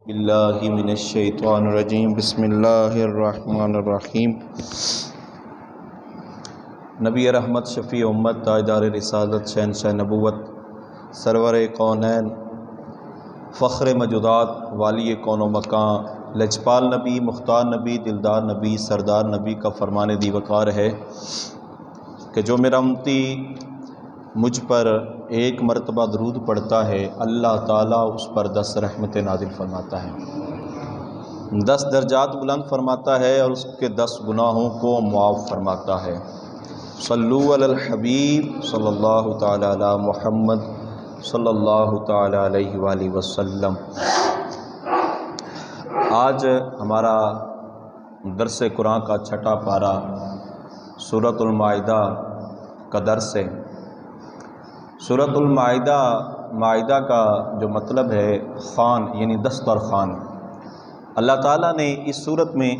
باللہ من الشیطان الرجیم بسم اللہ الرحمن الرحیم۔ نبی رحمت، شفیع امت، تاجدار رسالت، شہنشاہ نبوت، سرور کونین، فخر موجودات، والی کون و مکان، لجپال نبی، مختار نبی، دلدار نبی، سردار نبی کا فرمان دی وقار ہے کہ جو میرا امتی مجھ پر ایک مرتبہ درود پڑھتا ہے اللہ تعالیٰ اس پر 10 رحمت نازل فرماتا ہے، 10 درجات بلند فرماتا ہے اور اس کے 10 گناہوں کو معاف فرماتا ہے۔ صلو علی الحبیب صلی اللہ تعالی علی محمد صلی اللہ تعالی علیہ وآلہ وسلم۔ آج ہمارا درس قرآن کا چھٹا پارہ سورۃ المائدہ کا درس ہے۔ سورۃ المائدہ، مائدہ کا جو مطلب ہے خوان، یعنی دسترخوان۔ اللہ تعالیٰ نے اس سورت میں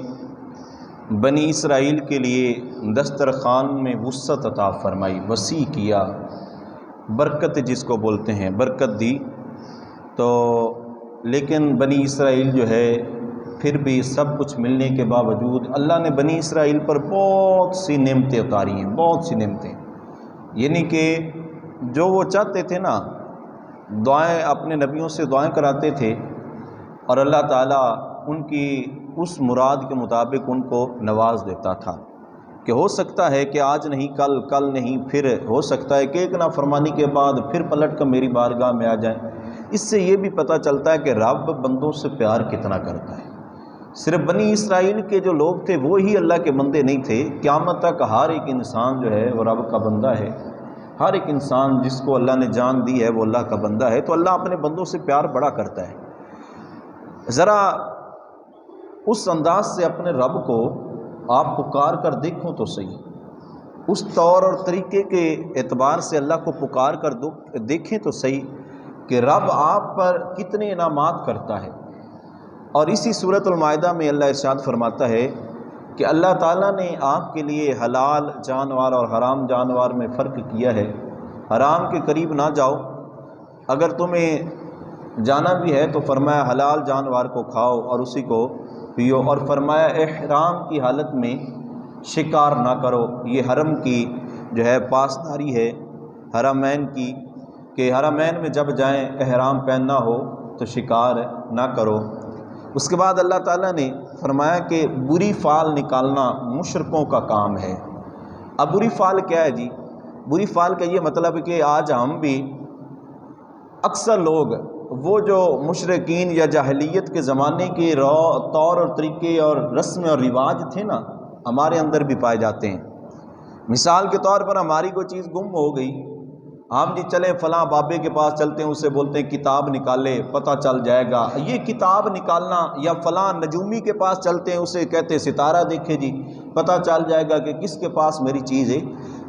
بنی اسرائیل کے لیے دسترخوان میں وسعت عطا فرمائی، وسیع کیا، برکت جس کو بولتے ہیں، برکت دی۔ تو لیکن بنی اسرائیل جو ہے پھر بھی سب کچھ ملنے کے باوجود اللہ نے بنی اسرائیل پر بہت سی نعمتیں اتاری ہیں، بہت سی نعمتیں، یعنی کہ جو وہ چاہتے تھے نا، دعائیں اپنے نبیوں سے دعائیں کراتے تھے اور اللہ تعالیٰ ان کی اس مراد کے مطابق ان کو نواز دیتا تھا کہ ہو سکتا ہے کہ آج نہیں کل، کل نہیں پھر، ہو سکتا ہے کہ ایک نافرمانی کے بعد پھر پلٹ کر میری بارگاہ میں آ جائیں۔ اس سے یہ بھی پتہ چلتا ہے کہ رب بندوں سے پیار کتنا کرتا ہے۔ صرف بنی اسرائیل کے جو لوگ تھے وہی اللہ کے بندے نہیں تھے، قیامت تک ہر ایک انسان جو ہے وہ رب کا بندہ ہے۔ ہر ایک انسان جس کو اللہ نے جان دی ہے وہ اللہ کا بندہ ہے، تو اللہ اپنے بندوں سے پیار بڑا کرتا ہے۔ ذرا اس انداز سے اپنے رب کو آپ پکار کر دیکھو تو صحیح، اس طور اور طریقے کے اعتبار سے اللہ کو پکار کر دیکھیں تو صحیح کہ رب آپ پر کتنے انعامات کرتا ہے۔ اور اسی سورۃ المائدہ میں اللہ ارشاد فرماتا ہے کہ اللہ تعالیٰ نے آپ کے لیے حلال جانور اور حرام جانور میں فرق کیا ہے۔ حرام کے قریب نہ جاؤ، اگر تمہیں جانا بھی ہے تو فرمایا حلال جانور کو کھاؤ اور اسی کو پیو، اور فرمایا احرام کی حالت میں شکار نہ کرو۔ یہ حرم کی جو ہے پاسداری ہے حرمین کی، کہ حرمین میں جب جائیں احرام پہننا ہو تو شکار نہ کرو۔ اس کے بعد اللہ تعالیٰ نے فرمایا کہ بری فعل نکالنا مشرکوں کا کام ہے۔ اب بری فعل کیا ہے جی؟ بری فعل کا یہ مطلب کہ آج ہم بھی اکثر لوگ وہ جو مشرکین یا جاہلیت کے زمانے کے طور اور طریقے اور رسم اور رواج تھے نا، ہمارے اندر بھی پائے جاتے ہیں۔ مثال کے طور پر ہماری کوئی چیز گم ہو گئی، ہم جی چلیں فلاں بابے کے پاس چلتے ہیں، اسے بولتے ہیں کتاب نکالے پتہ چل جائے گا۔ یہ کتاب نکالنا، یا فلاں نجومی کے پاس چلتے ہیں، اسے کہتے ہیں ستارہ دیکھے جی پتہ چل جائے گا کہ کس کے پاس میری چیز ہے۔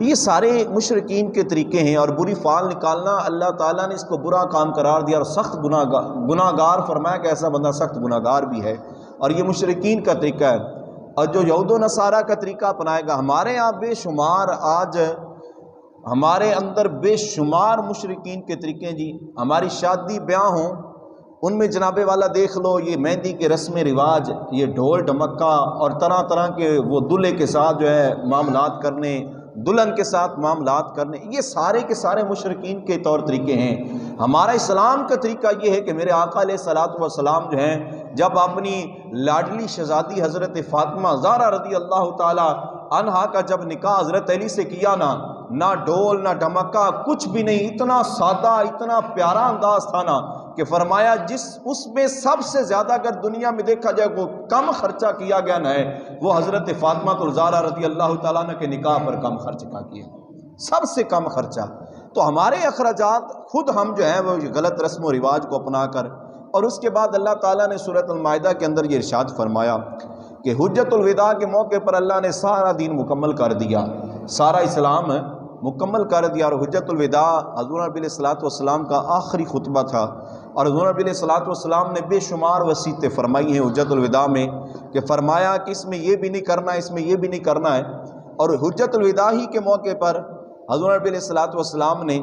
یہ سارے مشرکین کے طریقے ہیں، اور بری فعل نکالنا اللہ تعالیٰ نے اس کو برا کام قرار دیا اور سخت گناہگار فرمایا کہ ایسا بندہ سخت گناہگار بھی ہے، اور یہ مشرکین کا طریقہ ہے۔ اور جو یہود و نصارہ کا طریقہ اپنائے گا، ہمارے یہاں بے شمار، آج ہمارے اندر بے شمار مشرکین کے طریقے جی۔ ہماری شادی بیاہ ہوں ان میں جناب والا دیکھ لو، یہ مہندی کے رسم رواج، یہ ڈھول ڈھمکا اور طرح طرح کے وہ دلہے کے ساتھ جو ہے معاملات کرنے، دلہن کے ساتھ معاملات کرنے، یہ سارے کے سارے مشرکین کے طور طریقے ہیں۔ ہمارا اسلام کا طریقہ یہ ہے کہ میرے آقا علیہ الصلوۃ والسلام جو ہیں جب اپنی لاڈلی شہزادی حضرت فاطمہ زہرا رضی اللہ تعالی عنہا کا جب نکاح حضرت علی سے کیا نا، نہ ڈھول نہ ڈھمکا، کچھ بھی نہیں، اتنا سادہ، اتنا پیارا انداز تھا نا کہ فرمایا اس میں سب سے زیادہ اگر دنیا میں دیکھا جائے وہ کم خرچہ کیا گیا نہ ہے، وہ حضرت فاطمہ الزہرا رضی اللہ تعالیٰ عنہ کے نکاح پر کم خرچ کا کیا، سب سے کم خرچہ۔ تو ہمارے اخراجات خود ہم جو ہیں وہ غلط رسم و رواج کو اپنا کر، اور اس کے بعد اللہ تعالیٰ نے سورۃ المائدہ کے اندر یہ ارشاد فرمایا کہ حجت الوداع کے موقع پر اللہ نے سارا دین مکمل کر دیا، سارا اسلام مکمل کر دیا، اور حجت الوداع حضور نبی علیہ الصلوۃ والسلام کا آخری خطبہ تھا، اور حضور نبی علیہ الصلوۃ والسلام نے بے شمار وصیتیں فرمائی ہیں حجت الوداع میں، کہ فرمایا کہ اس میں یہ بھی نہیں کرنا ہے، اس میں یہ بھی نہیں کرنا ہے۔ اور حجت الوداع ہی کے موقع پر حضور نبی علیہ الصلوۃ والسلام نے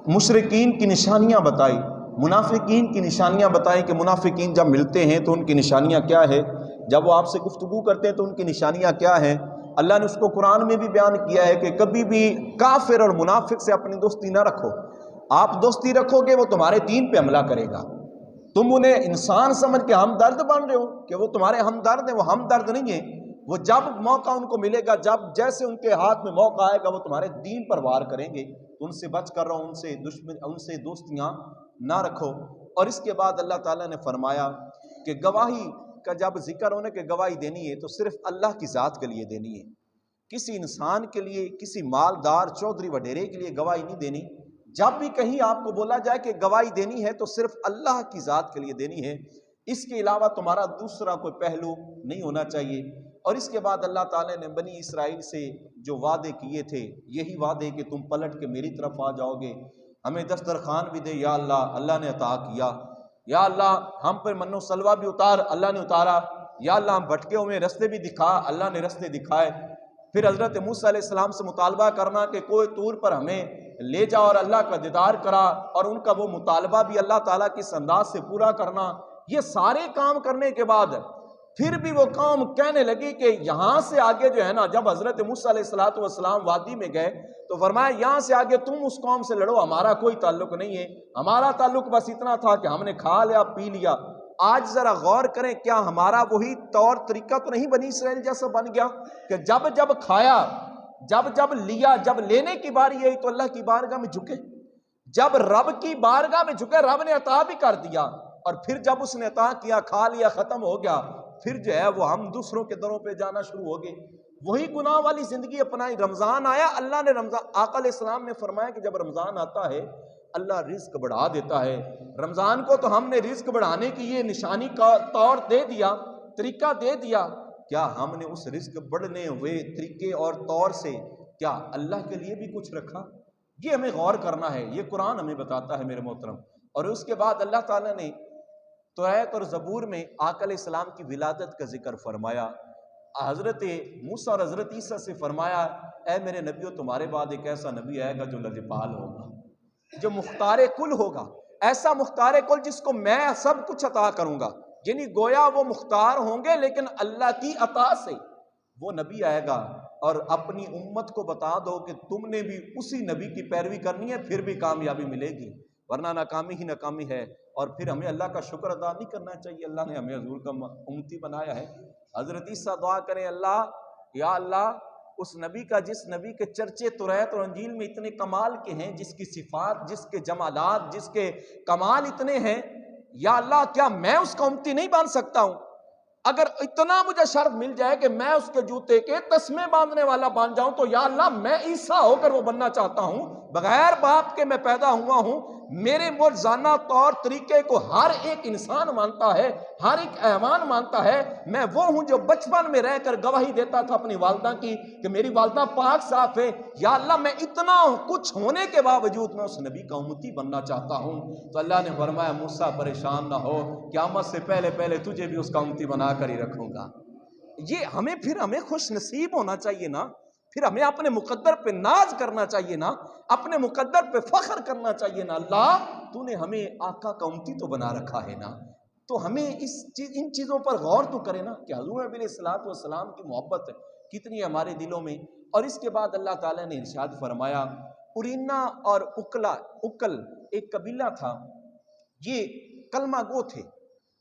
مشرکین کی نشانیاں بتائی منافقین کی نشانیاں بتائیں کہ منافقین جب ملتے ہیں تو ان کی نشانیاں کیا ہے، جب وہ آپ سے گفتگو کرتے ہیں تو ان کی نشانیاں کیا ہیں۔ اللہ نے اس کو قرآن میں بھی بیان کیا ہے کہ کبھی بھی کافر اور منافق سے اپنی دوستی نہ رکھو، آپ دوستی رکھو گے وہ تمہارے دین پہ حملہ کرے گا، تم انہیں انسان سمجھ کے ہمدرد بن رہے ہو کہ وہ تمہارے ہمدرد ہیں، وہ ہمدرد نہیں ہیں، وہ جب موقع ان کو ملے گا، جب جیسے ان کے ہاتھ میں موقع آئے گا وہ تمہارے دین پر وار کریں گے، تو ان سے بچ کر رہو، ان سے دوستیاں نہ رکھو۔ اور اس کے بعد اللہ تعالیٰ نے فرمایا کہ گواہی کا جب ذکر ہونے کہ گواہی دینی ہے تو صرف اللہ کی ذات کے لیے دینی ہے، کسی انسان کے لیے، کسی مالدار چودھری وڈیرے کے لیے گواہی نہیں دینی۔ جب بھی کہیں آپ کو بولا جائے کہ گواہی دینی ہے تو صرف اللہ کی ذات کے لیے دینی ہے، اس کے علاوہ تمہارا دوسرا کوئی پہلو نہیں ہونا چاہیے۔ اور اس کے بعد اللہ تعالیٰ نے بنی اسرائیل سے جو وعدے کیے تھے، یہی وعدے کہ تم پلٹ کے میری طرف آ جاؤ گے، ہمیں دسترخوان بھی دے یا اللہ، اللہ نے عطا کیا، یا اللہ ہم پر من و سلوہ بھی اتار، اللہ نے اتارا، یا اللہ ہم بھٹکے ہوئے رستے بھی دکھا، اللہ نے رستے دکھائے۔ پھر حضرت موسیٰ علیہ السلام سے مطالبہ کرنا کہ کوئی طور پر ہمیں لے جا اور اللہ کا دیدار کرا، اور ان کا وہ مطالبہ بھی اللہ تعالیٰ کی انداز سے پورا کرنا۔ یہ سارے کام کرنے کے بعد پھر بھی وہ قوم کہنے لگی کہ یہاں سے آگے جو ہے نا، جب حضرت موسیٰ علیہ السلام وادی میں گئے تو فرمایا یہاں سے آگے تم اس قوم سے لڑو، ہمارا کوئی تعلق نہیں ہے، ہمارا تعلق بس اتنا تھا کہ ہم نے کھا لیا پی لیا۔ آج ذرا غور کریں، کیا ہمارا وہی طور طریقہ تو نہیں بنی اسرائیل جیسا بن گیا کہ جب جب کھایا، جب لیا، جب لینے کی باری آئی تو اللہ کی بارگاہ میں جھکے، جب رب کی بارگاہ میں جھکے رب نے عطا بھی کر دیا، اور پھر جب اس نے عطا کیا، کھا لیا، ختم ہو گیا، پھر جو ہے وہ ہم دوسروں کے دروں پہ جانا شروع ہو گئے، وہی گناہ والی زندگی اپنائی۔ رمضان آیا، اللہ نے آقا علیہ السلام نے فرمایا کہ جب رمضان آتا ہے اللہ رزق بڑھا دیتا ہے۔ رمضان کو تو ہم نے رزق بڑھانے کی یہ نشانی کا طور دے دیا، طریقہ دے دیا، کیا ہم نے اس رزق بڑھنے ہوئے طریقے اور طور سے کیا اللہ کے لیے بھی کچھ رکھا؟ یہ ہمیں غور کرنا ہے، یہ قرآن ہمیں بتاتا ہے میرے محترم۔ اور اس کے بعد اللہ تعالیٰ نے توراۃ اور زبور میں آقا علیہ السلام کی ولادت کا ذکر فرمایا، حضرت موسیٰ اور حضرت عیسیٰ سے فرمایا اے میرے نبیوں، تمہارے بعد ایک ایسا نبی آئے گا جو لجپال ہوگا، جو مختار کل ہوگا، ایسا مختار کل جس کو میں سب کچھ عطا کروں گا، یعنی گویا وہ مختار ہوں گے لیکن اللہ کی عطا سے۔ وہ نبی آئے گا اور اپنی امت کو بتا دو کہ تم نے بھی اسی نبی کی پیروی کرنی ہے، پھر بھی کامیابی ملے گی، ورنہ ناکامی ہی ناکامی ہے۔ اور پھر ہمیں اللہ کا شکر ادا نہیں کرنا چاہیے، اللہ نے ہمیں حضور کا امتی بنایا ہے۔ حضرت عیسیٰ دعا کریں اللہ، یا اللہ اس نبی کا جس نبی کے چرچے توراۃ اور انجیل میں اتنے کمال کے ہیں، جس کی صفات، جس کے جمالات، جس کے کمال اتنے ہیں، یا اللہ کیا میں اس کا امتی نہیں بن سکتا ہوں؟ اگر اتنا مجھے شرف مل جائے کہ میں اس کے جوتے کے تسمے باندھنے والا بن جاؤں تو یا اللہ میں عیسیٰ ہو کر وہ بننا چاہتا ہوں، بغیر باپ کے میں پیدا ہوا ہوں، میرے روزانہ طور طریقے کو ہر ایک انسان مانتا ہے، ہر ایک حیوان مانتا ہے، میں وہ ہوں جو بچپن میں رہ کر گواہی دیتا تھا اپنی والدہ کی کہ میری والدہ پاک صاف ہے، یا اللہ میں اتنا کچھ ہونے کے باوجود میں اس نبی کا امتی بننا چاہتا ہوں۔ تو اللہ نے فرمایا موسیٰ پریشان نہ ہو، قیامت سے پہلے تجھے بھی اس کا امتی بنا کر ہی رکھوں گا۔ یہ ہمیں خوش نصیب ہونا چاہیے نا، پھر ہمیں اپنے مقدر پہ ناز کرنا چاہیے نا، اپنے مقدر پہ فخر کرنا چاہیے نا، اللہ تو نے ہمیں آقا کا امتی تو بنا رکھا ہے نا، تو ہمیں ان چیزوں پر غور تو کرے نا کہ حضور نبی علیہ السلام کی محبت کتنی ہے ہمارے دلوں میں۔ اور اس کے بعد اللہ تعالیٰ نے ارشاد فرمایا، ارینا اور اکل ایک قبیلہ تھا، یہ کلمہ گو تھے،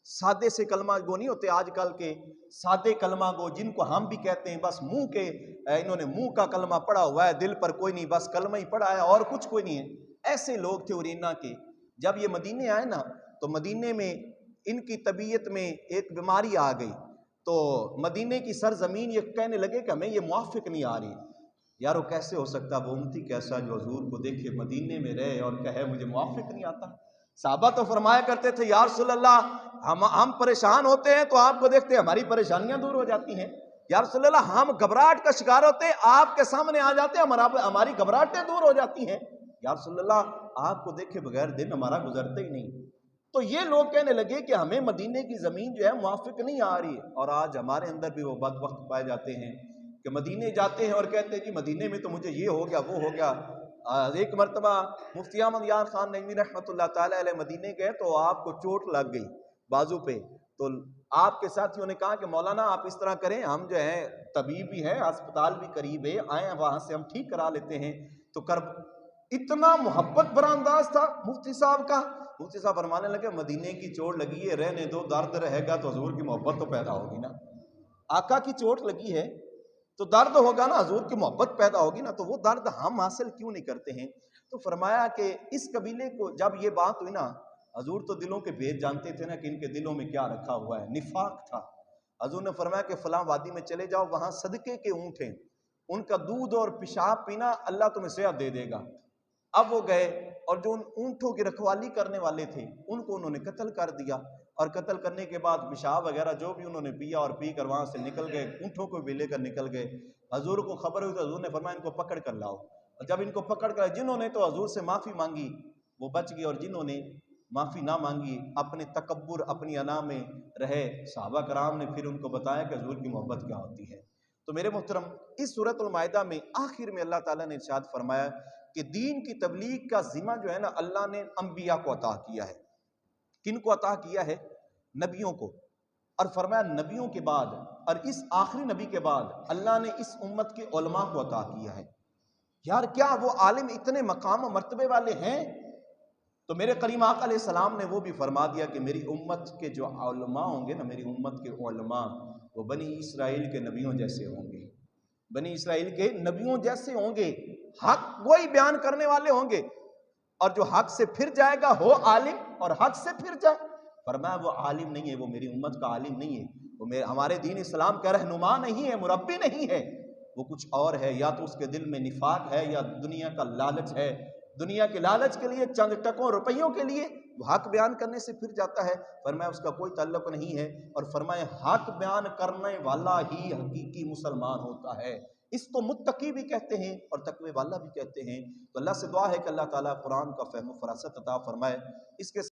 سادے سے کلمہ گو نہیں ہوتے آج کل کے سادے کلمہ گو جن کو ہم بھی کہتے ہیں، بس منہ کے انہوں نے منہ کا کلمہ پڑھا ہوا ہے، دل پر کوئی نہیں، بس کلمہ ہی پڑھا ہے اور کچھ کوئی نہیں ہے، ایسے لوگ تھے ارینا کے۔ جب یہ مدینے آئے نا تو مدینے میں ان کی طبیعت میں ایک بیماری آ گئی، تو مدینے کی سرزمین یہ کہنے لگے کہ ہمیں یہ موافق نہیں آ رہی، یار وہ کیسے ہو سکتا، وہ امتی کیسا جو حضور کو دیکھے مدینے میں رہے اور کہے مجھے موافق نہیں آتا۔ صحابہ تو فرمایا کرتے تھے یا رسول اللہ ہم پریشان ہوتے ہیں تو آپ کو دیکھتے ہیں ہماری پریشانیاں دور ہو جاتی ہیں، یا رسول اللہ ہم گھبراہٹ کا شکار ہوتے ہیں آپ کے سامنے آ جاتے ہیں ہماری گھبراہٹیں دور ہو جاتی ہیں، یا رسول اللہ آپ کو دیکھے بغیر دن ہمارا گزرتا ہی نہیں۔ تو یہ لوگ کہنے لگے کہ ہمیں مدینے کی زمین جو ہے موافق نہیں آ رہی ہے، اور آج ہمارے اندر بھی وہ بدبخت پائے جاتے ہیں کہ مدینے جاتے ہیں اور کہتے ہیں کہ مدینے میں تو مجھے یہ ہو گیا وہ ہو گیا۔ ایک مرتبہ مفتی احمد یار خان نعیمی رحمۃ اللہ تعالی علیہ مدینے گئے تو آپ کو چوٹ لگ گئی بازو پہ، تو آپ کے ساتھیوں نے کہا کہ مولانا آپ اس طرح کریں، ہم جو ہیں طبیب بھی ہے، ہسپتال بھی قریب ہے، آئیں وہاں سے ہم ٹھیک کرا لیتے ہیں۔ تو اتنا محبت برا انداز تھا مفتی صاحب کا، مفتی صاحب فرمانے لگے مدینے کی چوٹ لگی ہے، رہنے دو، درد رہے گا تو حضور کی محبت تو پیدا ہوگی نا، آقا کی چوٹ لگی ہے تو درد ہوگا نا، حضور کی محبت پیدا ہوگی نا، تو وہ درد ہم حاصل کیوں نہیں کرتے ہیں؟ تو فرمایا کہ اس قبیلے کو جب یہ بات ہوئی نا، حضور تو دلوں کے بھید جانتے تھے نا کہ ان کے دلوں میں کیا رکھا ہوا ہے، نفاق تھا۔ حضور نے فرمایا کہ فلاں وادی میں چلے جاؤ، وہاں صدقے کے اونٹ ہیں، ان کا دودھ اور پیشاب پینا، اللہ تمہیں صحت دے دے گا۔ اب وہ گئے اور جو ان اونٹوں کی رکھوالی کرنے والے تھے ان کو انہوں نے قتل کر دیا، اور قتل کرنے کے بعد پیشاب وغیرہ جو بھی انہوں نے پیا اور پی کر وہاں سے نکل گئے، اونٹوں کو بھی لے کر نکل گئے۔ حضور کو خبر ہوئی تو حضور نے فرمایا ان کو پکڑ کر لاؤ، اور جب ان کو پکڑ کر جنہوں نے تو حضور سے معافی مانگی وہ بچ گئے، اور جنہوں نے معافی نہ مانگی اپنے تکبر اپنی انا میں رہے، صحابہ کرام نے پھر ان کو بتایا کہ حضور کی محبت کیا ہوتی ہے۔ تو میرے محترم، اس سورۃ المائدہ میں آخر میں اللہ تعالیٰ نے ارشاد فرمایا کہ دین کی تبلیغ کا ذمہ جو ہے نا اللہ نے انبیاء کو عطا کیا ہے۔ کن کو عطا کیا ہے؟ نبیوں کو، اور فرمایا نبیوں کے بعد اور اس آخری نبی کے بعد اللہ نے اس امت کے علماء کو عطا کیا ہے۔ یار کیا وہ عالم اتنے مقام و مرتبے والے ہیں؟ تو میرے کریم آقا علیہ السلام نے وہ بھی فرما دیا کہ میری امت کے جو علماء ہوں گے نا، میری امت کے علماء وہ بنی اسرائیل کے نبیوں جیسے ہوں گے، بنی اسرائیل کے نبیوں جیسے ہوں گے، حق وہی بیان کرنے والے ہوں گے، اور جو حق سے پھر جائے گا ہو عالم اور حق سے پھر جائے، فرمایا وہ عالم نہیں ہے، وہ میری امت کا عالم نہیں ہے، وہ ہمارے دین اسلام کا رہنما نہیں ہے، مربی نہیں ہے، وہ کچھ اور ہے، یا تو اس کے دل میں نفاق ہے یا دنیا کا لالچ ہے، دنیا کے لالچ کے لیے، چند ٹکوں روپیوں کے لیے وہ حق بیان کرنے سے پھر جاتا ہے۔ فرمایا اس کا کوئی تعلق نہیں ہے، اور فرمایا حق بیان کرنے والا ہی حقیقی مسلمان ہوتا ہے، اس کو متقی بھی کہتے ہیں اور تقوی والا بھی کہتے ہیں۔ تو اللہ سے دعا ہے کہ اللہ تعالیٰ قرآن کا فہم و فراست عطا فرمائے۔ اس کے